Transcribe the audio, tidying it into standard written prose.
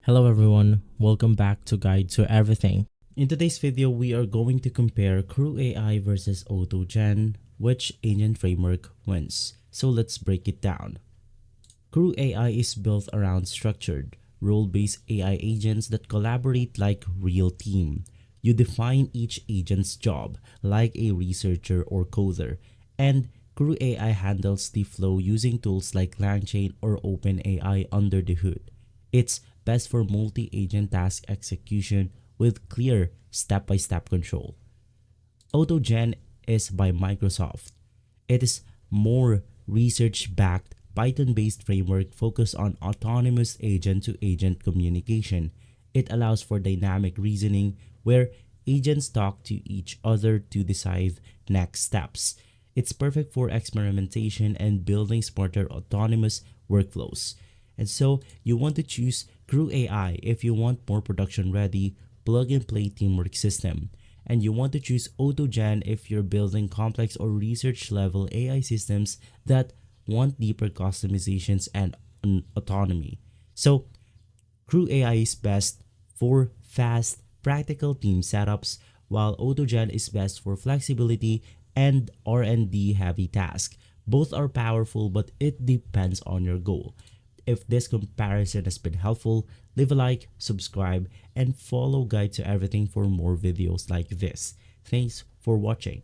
Hello everyone, welcome back to Guide to Everything. In today's video, we are going to compare CrewAI versus AutoGen, which agent framework wins. So let's break it down. CrewAI is built around structured, role-based AI agents that collaborate like real team. You define each agent's job, like a researcher or coder, and CrewAI handles the flow using tools like LangChain or OpenAI under the hood. It's best for multi-agent task execution with clear step-by-step control. AutoGen is by Microsoft. It is more research-backed Python-based framework focused on autonomous agent-to-agent communication. It allows for dynamic reasoning where agents talk to each other to decide next steps. It's perfect for experimentation and building smarter autonomous workflows. And so you want to choose CrewAI if you want more production-ready, plug-and-play teamwork system. And you want to choose AutoGen if you're building complex or research-level AI systems that want deeper customizations and autonomy. So CrewAI is best for fast, practical team setups, while AutoGen is best for flexibility and R&D heavy tasks. Both are powerful, but it depends on your goal. If this comparison has been helpful, leave a like, subscribe, and follow Guide to Everything for more videos like this. Thanks for watching.